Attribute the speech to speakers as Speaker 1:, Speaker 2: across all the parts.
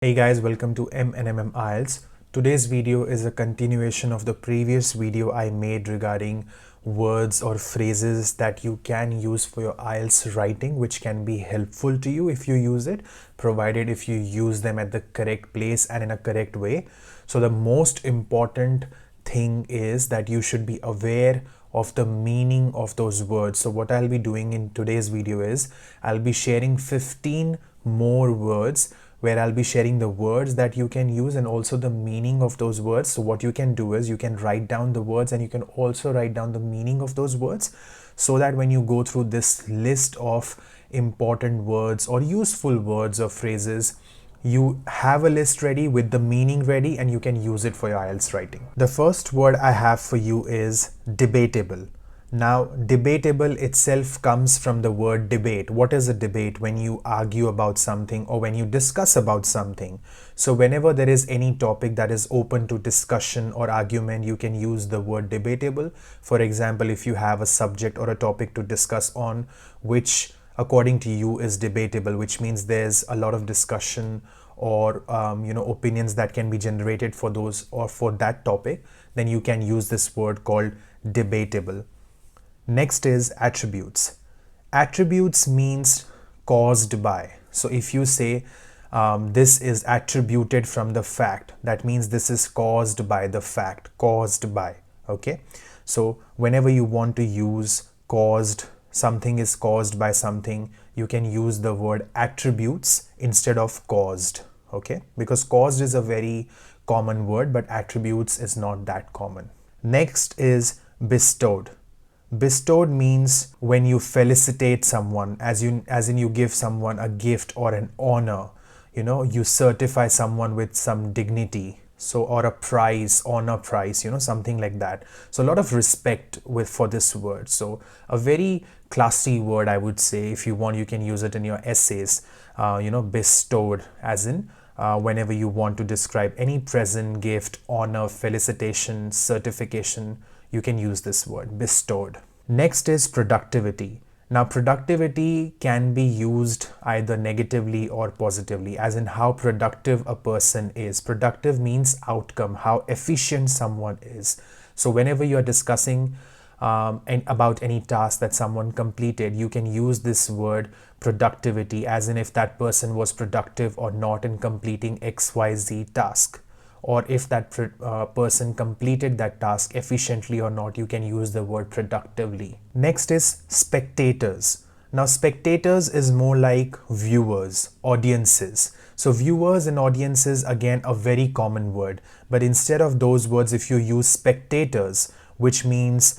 Speaker 1: Hey guys, welcome to M&MM IELTS. Today's video is a continuation of the previous video I made regarding words or phrases that you can use for your IELTS writing, which can be helpful to you if you use it, provided if you use them at the correct place and in a correct way. So the most important thing is that you should be aware of the meaning of those words. So what I'll be doing in today's video is I'll be sharing 15 more words where I'll be sharing the words that you can use and also the meaning of those words. So what you can do is you can write down the words and you can also write down the meaning of those words, so that when you go through this list of important words or useful words or phrases, you have a list ready with the meaning ready and you can use it for your IELTS writing. The first word I have for you is debatable. Now, debatable itself comes from the word debate. What is a debate? When you argue about something or when you discuss about something. So whenever there is any topic that is open to discussion or argument, you can use the word debatable. For example, if you have a subject or a topic to discuss on which according to you is debatable, which means there's a lot of discussion or opinions that can be generated for those or for that topic, then you can use this word called debatable. Next is attributes. Attributes means caused by. So if you say this is attributed from the fact, that means this is caused by the fact, caused by. Okay, so whenever you want to use caused, something is caused by something, you can use the word attributes instead of caused. Okay, because caused is a very common word, but attributes is not that common. Next is bestowed. Bestowed means when you felicitate someone, as in you give someone a gift or an honor, you certify someone with some dignity, so, or a prize, honor prize, something like that. So a lot of respect for this word. So a very classy word, I would say. If you want, you can use it in your essays, bestowed, as in whenever you want to describe any present, gift, honor, felicitation, certification, you can use this word, bestowed. Next is productivity. Now, productivity can be used either negatively or positively, as in how productive a person is. Productive means outcome, how efficient someone is. So whenever you are discussing about any task that someone completed, you can use this word productivity, as in if that person was productive or not in completing XYZ task, or if that person completed that task efficiently or not, you can use the word productively. Next is spectators. Now, spectators is more like viewers, audiences. So viewers and audiences, again, a very common word. But instead of those words, if you use spectators, which means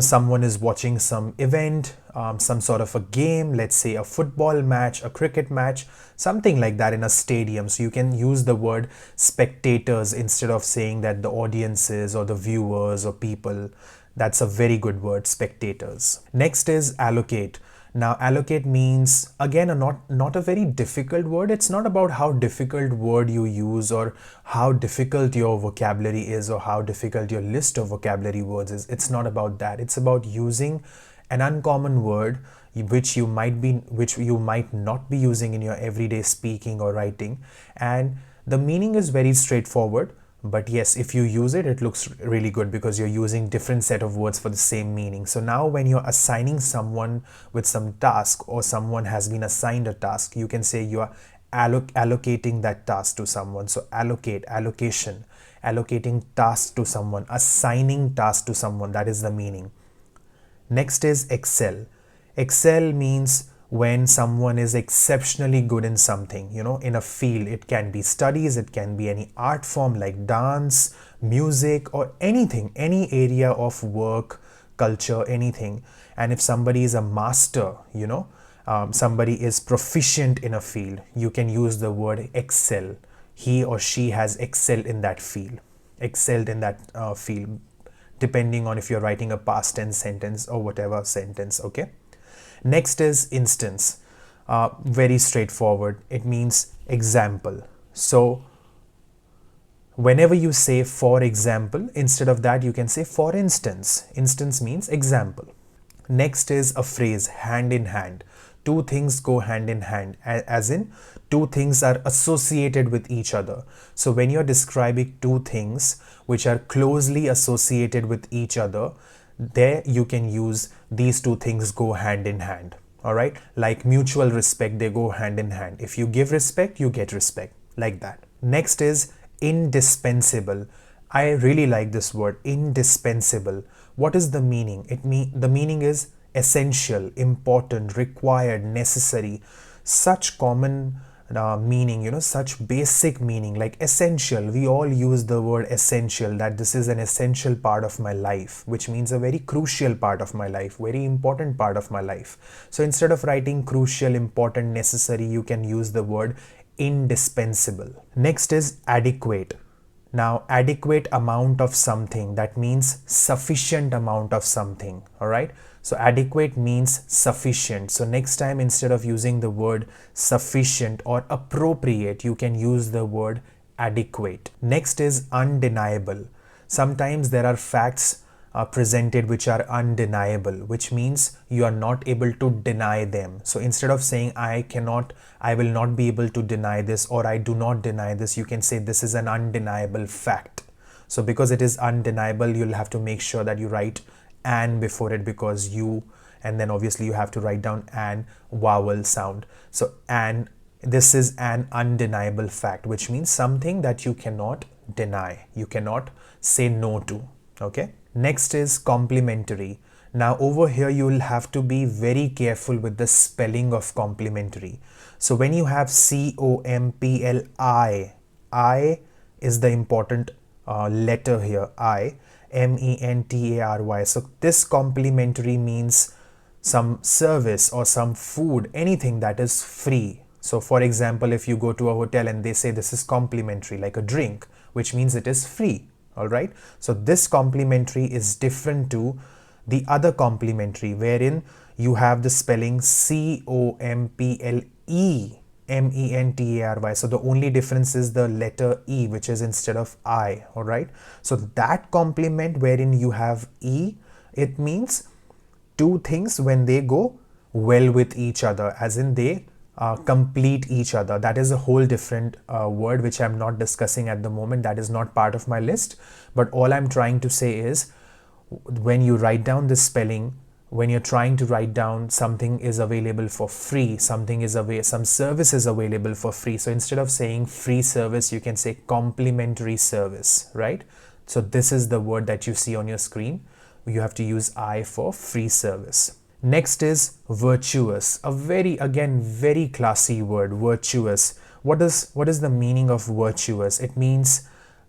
Speaker 1: someone is watching some event, some sort of a game, let's say a football match, a cricket match, something like that in a stadium. So you can use the word spectators instead of saying that the audiences or the viewers or people. That's a very good word, spectators. Next is allocate. Now, allocate means, again, not a very difficult word. It's not about how difficult word you use or how difficult your vocabulary is or how difficult your list of vocabulary words is. It's not about that. It's about using an uncommon word which you might not be using in your everyday speaking or writing. And the meaning is very straightforward. But yes, if you use it, it looks really good because you're using different set of words for the same meaning. So now when you're assigning someone with some task or someone has been assigned a task, you can say you are allocating that task to someone. So allocate, allocation, allocating task to someone, assigning task to someone, that is the meaning. Next is excel. Excel means when someone is exceptionally good in something, in a field. It can be studies, it can be any art form like dance, music, or anything, any area of work, culture, anything. And if somebody is a master, somebody is proficient in a field, you can use the word excel. He or she has excelled in that field, depending on if you're writing a past tense sentence or whatever sentence. Okay. Next is instance. Very straightforward. It means example. So whenever you say for example, instead of that you can say for instance. Instance means example. Next is a phrase, hand in hand. two things go hand in hand, as in two things are associated with each other. So when you're describing two things which are closely associated with each other, there you can use these two things go hand in hand. All right, like mutual respect, they go hand in hand. If you give respect, you get respect, like that. Next is indispensable. I really like this word, indispensable. What is the meaning? The meaning is essential, important, required, necessary. Such common meaning, such basic meaning, like essential. We all use the word essential, that this is an essential part of my life, which means a very crucial part of my life, very important part of my life. So instead of writing crucial, important, necessary, you can use the word indispensable. Next is adequate. Now, adequate amount of something, that means sufficient amount of something. All right. So adequate means sufficient. So next time, instead of using the word sufficient or appropriate, you can use the word adequate. Next is undeniable. Sometimes there are facts presented which are undeniable, which means you are not able to deny them. So instead of saying I will not be able to deny this, or I do not deny this, you can say this is an undeniable fact. So because it is undeniable, you'll have to make sure that you write an before it, because and then obviously you have to write down an vowel sound. So this is an undeniable fact, which means something that you cannot deny, you cannot say no to. Okay. Next is complimentary. Now over here you will have to be very careful with the spelling of complimentary. So when you have C-O-M-P-L-I, I is the important letter here, I, M-E-N-T-A-R-Y. So this complimentary means some service or some food, anything that is free. So for example, if you go to a hotel and they say this is complimentary, like a drink, which means it is free. All right. So this complimentary is different to the other complimentary, wherein you have the spelling C-O-M-P-L-E-M-E-N-T-A-R-Y. So the only difference is the letter E, which is instead of I. All right. So that compliment wherein you have E, it means two things when they go well with each other, as in they complete each other. That is a whole different word which I'm not discussing at the moment. That is not part of my list. But all I'm trying to say is, when you write down this spelling, when you're trying to write down something is available for free, some service is available for free. So instead of saying free service, you can say complimentary service, right? So this is the word that you see on your screen. You have to use I for free service. Next is virtuous, a very classy word, virtuous. What is the meaning of virtuous? It means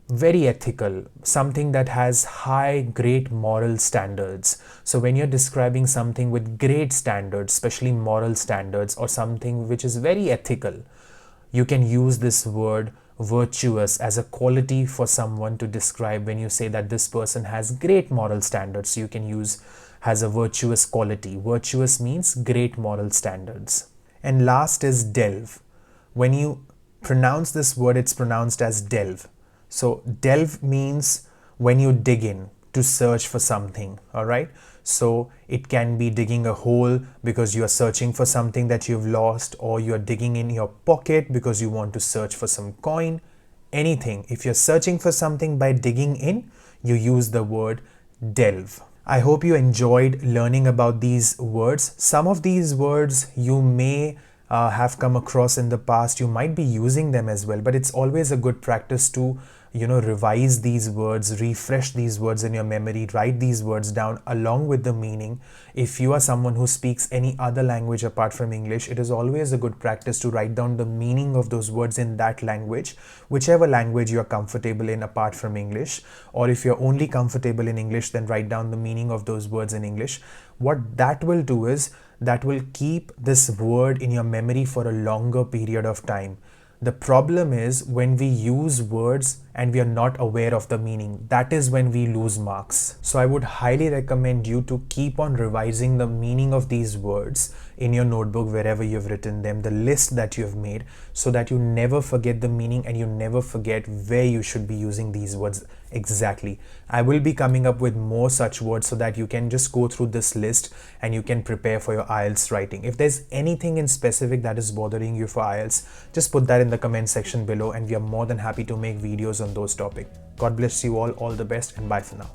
Speaker 1: very ethical, something that has high, great moral standards. So when you're describing something with great standards, especially moral standards, or something which is very ethical, you can use this word virtuous as a quality for someone to describe. When you say that this person has great moral standards, you can use has a virtuous quality. Virtuous means great moral standards. And last is delve. When you pronounce this word, it's pronounced as delve. So delve means when you dig in to search for something. All right. So it can be digging a hole because you are searching for something that you've lost, or you're digging in your pocket because you want to search for some coin, anything. If you're searching for something by digging in, you use the word delve. I hope you enjoyed learning about these words. Some of these words you may have come across in the past. You might be using them as well, but it's always a good practice to revise these words, refresh these words in your memory, write these words down along with the meaning. If you are someone who speaks any other language apart from English, it is always a good practice to write down the meaning of those words in that language, whichever language you are comfortable in apart from English. Or if you're only comfortable in English, then write down the meaning of those words in English. What that will do is that will keep this word in your memory for a longer period of time. The problem is when we use words and we are not aware of the meaning. That is when we lose marks. So I would highly recommend you to keep on revising the meaning of these words in your notebook wherever you've written them, the list that you've made, so that you never forget the meaning and you never forget where you should be using these words exactly. I will be coming up with more such words so that you can just go through this list and you can prepare for your IELTS writing. If there's anything in specific that is bothering you for IELTS, just put that in the comment section below and we are more than happy to make videos on those topics. God bless you all the best, and bye for now.